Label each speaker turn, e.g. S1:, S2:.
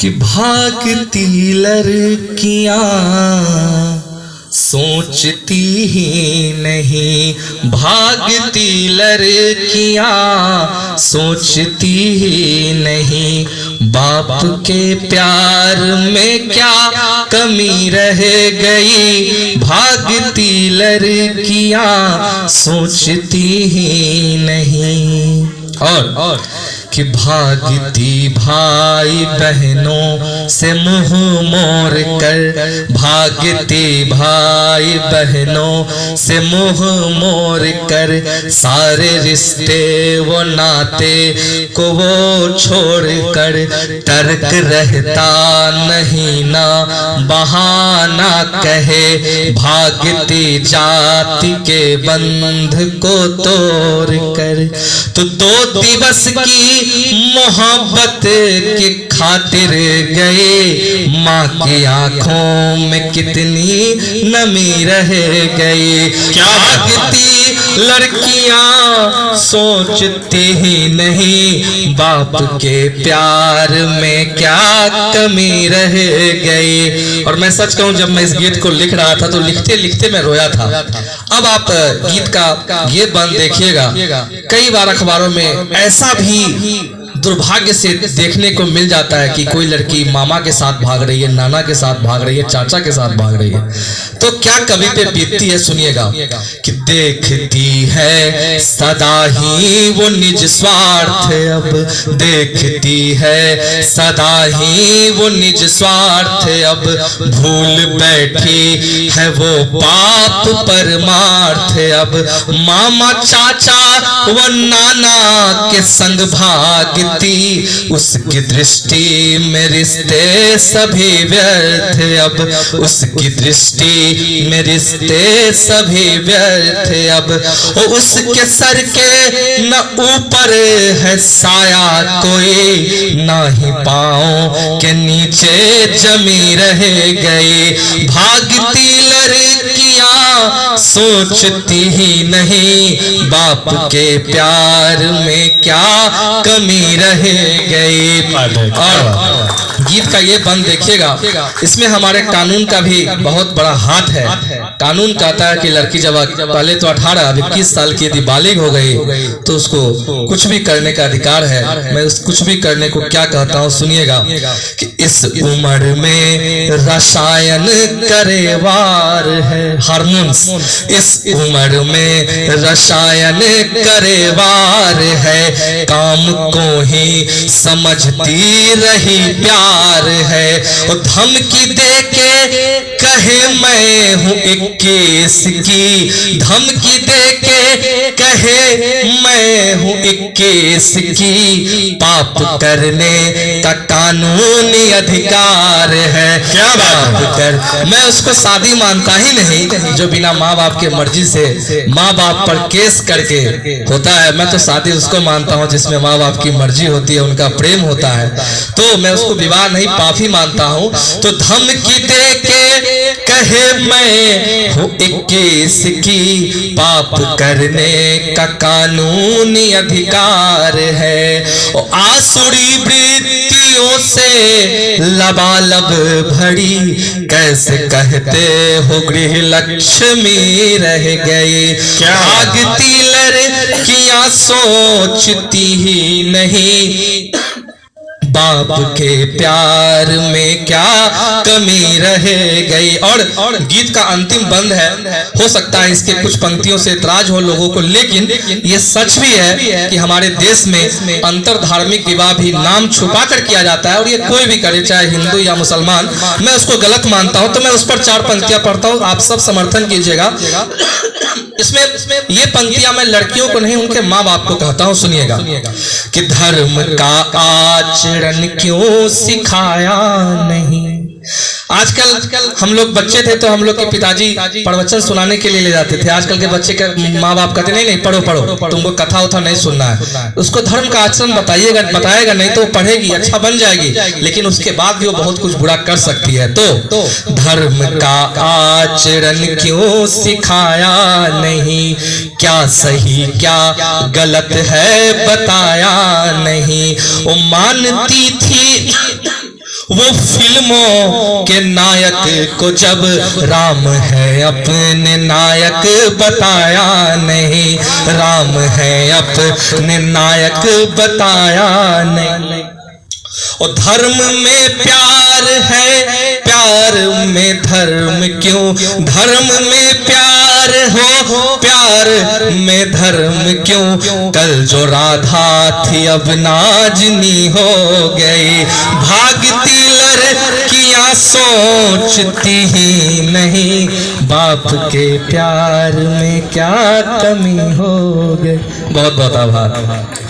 S1: कि भागती लड़कियां सोचती ही नहीं, भागती लड़कियां सोचती ही नहीं, बाप के प्यार में क्या कमी रह गई, भागती लड़कियां सोचती ही नहीं। और कि भागती भाई बहनों से मुंह मोड़ कर, भागती भाई बहनों से मुंह मोड़ कर, सारे रिश्ते वो नाते को वो छोड़ कर, तर्क रहता नहीं ना बहाना कहे, भागती जाति के बंध को तोड़ कर। तो 2 दिवस की मोहब्बत की खातिर गए, माँ की आंखों में कितनी नमी रह गई, क्या भागती लड़कियां सोचती ही नहीं, बाप के प्यार में क्या कमी रह गई। और मैं सच कहूं, जब मैं इस गीत को लिख रहा था तो लिखते लिखते मैं रोया था। अब आप गीत का ये बंद देखिएगा, कई बार अखबारों में ऐसा भी दुर्भाग्य से देखने को मिल जाता है कि कोई लड़की मामा के साथ भाग रही है, नाना के साथ भाग रही है, चाचा के साथ भाग रही है, तो क्या कवि पे बीतती है सुनिएगा। कि देखती है सदा ही वो निज स्वार्थ, अब देखती है सदा ही वो निज स्वार्थ, अब भूल बैठी है वो पाप परमार्थ, अब मामा चाचा वो नाना के संग भाग, उसकी दृष्टि में रिश्ते सभी व्यर्थ, अब उसकी दृष्टि में रिश्ते सभी व्यर्थ, अब उसके सर के न ऊपर है साया कोई, ना ही पांव के नीचे जमी रह गई, भागती लड़कियां सोचती ही नहीं, बाप के प्यार में क्या कमी रह गई। और गीत का ये बंद देखिएगा, इसमें हमारे कानून का भी बहुत बड़ा हाथ है। कानून कहता है कि लड़की जब पहले तो 18 अब 21 साल की यदि बालिग हो गई तो उसको कुछ भी करने का अधिकार है। मैं उस कुछ भी करने को क्या कहता हूँ सुनिएगा। कि इस उम्र में रसायन करे वार है, हार्मोन्स इस उम्र में रसायन करे वार है, काम को ही समझती रही प्यार है, और धमकी देके कहे मैं हूँ 21 की, धमकी देके कहे मैं हूँ 21 की, पाप करने का कानूनी अधिकार है। क्या बात कर, मैं उसको शादी मानता ही नहीं जो बिना माँ बाप के मर्जी से माँ बाप पर केस करके होता है। मैं तो शादी उसको मानता हूँ जिसमें माँ बाप की मर्जी होती है, उनका प्रेम होता है, तो मैं उसको विवाह नहीं पाप ही मानता हूँ। तो धमकी देके कहे मैं हूँ 21 की, पाप करने का कानूनी अधिकार है, और आसुरी वृत्तियों से लबालब भरी, कैसे कहते हो गृह लक्ष्मी रह गई, भागती लड़कियां सोचती ही नहीं, बाप के प्यार में क्या कमी रह गई। और गीत का अंतिम बंद है, हो सकता है इसके कुछ पंक्तियों से इतराज हो लोगों को, लेकिन ये सच भी है कि हमारे देश में अंतर धार्मिक विवाह भी नाम छुपा कर किया जाता है, और ये कोई भी करे चाहे हिंदू या मुसलमान, मैं उसको गलत मानता हूं। तो मैं उस पर 4 पंक्तियां पढ़ता हूं, आप सब समर्थन कीजिएगा। इसमें ये पंक्तियां मैं लड़कियों को नहीं उनके माँ बाप को कहता हूं, सुनिएगा। कि धर्म का आचरण क्यों सिखाया नहीं। आजकल हम लोग बच्चे थे तो हम लोग के पिताजी प्रवचन सुनाने के लिए ले जाते थे। आजकल के बच्चे के माँ बाप कहते नहीं पढ़ो पढ़ो, तुमको कथा उथा नहीं सुनना है, उसको धर्म का आचरण बताएगा नहीं तो पढ़ेगी, अच्छा बन जाएगी, लेकिन उसके बाद भी वो बहुत कुछ बुरा कर सकती है। तो धर्म का आचरण क्यों सिखाया नहीं, क्या सही क्या गलत है बताया नहीं। वो मानती थी वो फिल्मों के नायक को जब राम है अपने नायक बताया नहीं, राम है अपने नायक बताया नहीं। और धर्म में प्यार है, प्यार में धर्म क्यों, धर्म में प्यार हो, प्यार में धर्म क्यों। कल जो राधा थी अब नाजनी हो गई, भागती लड़कियां सोचती ही नहीं, बाप के प्यार में क्या कमी हो गई। बहुत बहुत आभार।